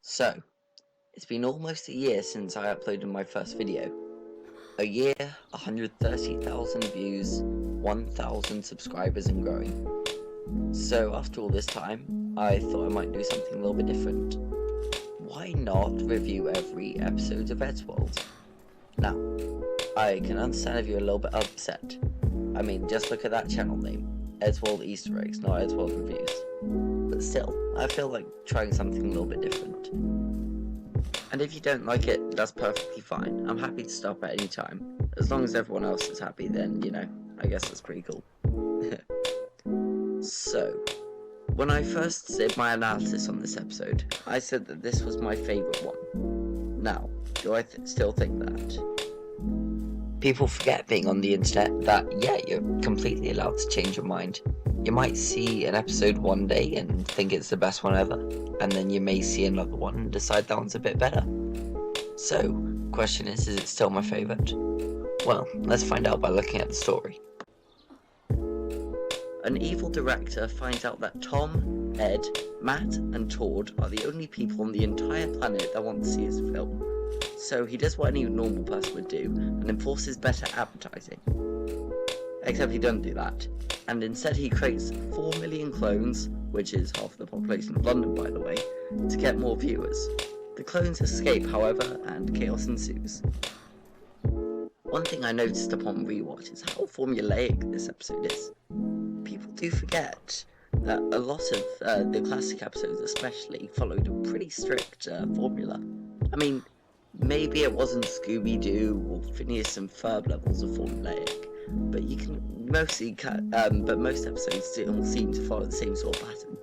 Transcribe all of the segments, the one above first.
So, it's been almost a year since I uploaded my first video. A year, 130,000 views, 1,000 subscribers and growing. So after all this time, I thought I might do something a little bit different. Why not review every episode of Eddsworld? Now, I can understand if you're a little bit upset. I mean, just look at that channel name. Eddsworld Easter Eggs, not Eddsworld Reviews. But still, I feel like trying something a little bit different. And if you don't like it, that's perfectly fine. I'm happy to stop at any time. As long as everyone else is happy, then, I guess that's pretty cool. So, when I first did my analysis on this episode, I said that this was my favourite one. Now, do I still think that? People forget being on the internet that, yeah, you're completely allowed to change your mind. You might see an episode one day and think it's the best one ever, and then you may see another one and decide that one's a bit better. So, question is it still my favourite? Well, let's find out by looking at the story. An evil director finds out that Tom, Ed, Matt and Todd are the only people on the entire planet that want to see his film. So he does what any normal person would do and enforces better advertising. Except he doesn't do that, and instead he creates 4 million clones, which is half the population of London by the way, to get more viewers. The clones escape however, and chaos ensues. One thing I noticed upon rewatch is how formulaic this episode is. People do forget that a lot of the classic episodes especially followed a pretty strict formula. I mean, maybe it wasn't Scooby-Doo or Phineas and Ferb levels of formulaic, but you can mostly but most episodes still seem to follow the same sort of pattern.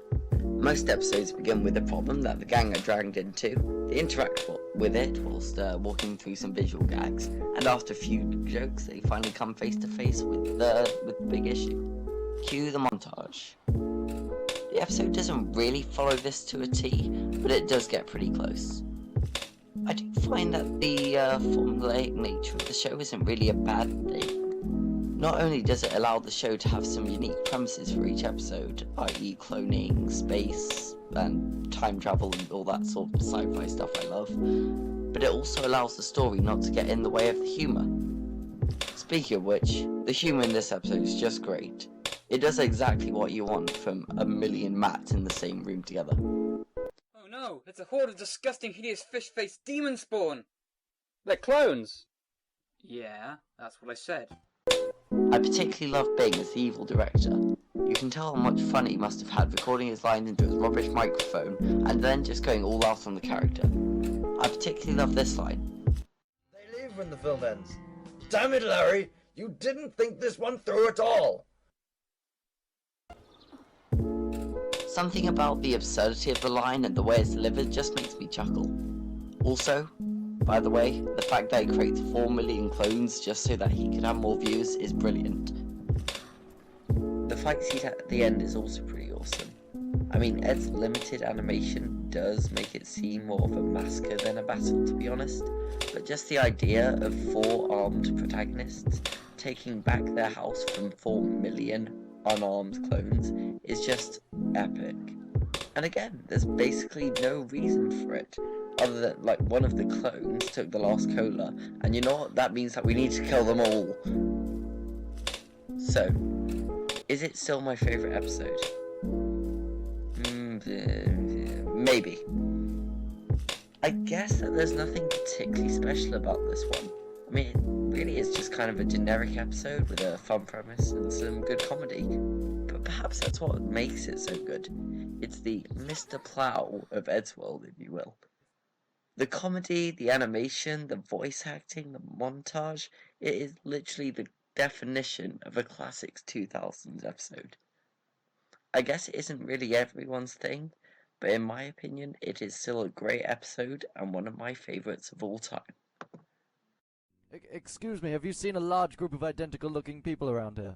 Most episodes begin with a problem that the gang are dragged into. They interact with it whilst walking through some visual gags, and after a few jokes, they finally come face to face with the big issue. Cue the montage. The episode doesn't really follow this to a T, but it does get pretty close. I do find that the formulaic nature of the show isn't really a bad thing. Not only does it allow the show to have some unique premises for each episode, i.e. cloning, space, and time travel and all that sort of sci-fi stuff I love, but it also allows the story not to get in the way of the humour. Speaking of which, the humour in this episode is just great. It does exactly what you want from a million Matts in the same room together. Oh no, it's a horde of disgusting, hideous, fish-faced demon spawn! They're clones! Yeah, that's what I said. I particularly love Bing as the evil director. You can tell how much fun he must have had recording his lines into his rubbish microphone and then just going all out on the character. I particularly love this line. They leave when the film ends. Damn it, Larry! You didn't think this one through at all! Something about the absurdity of the line and the way it's delivered just makes me chuckle. Also, by the way, the fact that he creates 4 million clones just so that he can have more views is brilliant. The fight scene at the end is also pretty awesome. I mean, Ed's limited animation does make it seem more of a massacre than a battle, to be honest, but just the idea of 4 armed protagonists taking back their house from 4 million unarmed clones is just epic. And again, there's basically no reason for it, other than like one of the clones took the last cola, and you know what, that means that we need to kill them all. So, is it still my favourite episode? Maybe. I guess that there's nothing particularly special about this one. I mean, it really is just kind of a generic episode with a fun premise and some good comedy. But perhaps that's what makes it so good. It's the Mr. Plow of Eddsworld, if you will. The comedy, the animation, the voice acting, the montage, it is literally the definition of a classics 2000s episode. I guess it isn't really everyone's thing, but in my opinion, it is still a great episode and one of my favourites of all time. Excuse me, have you seen a large group of identical-looking people around here?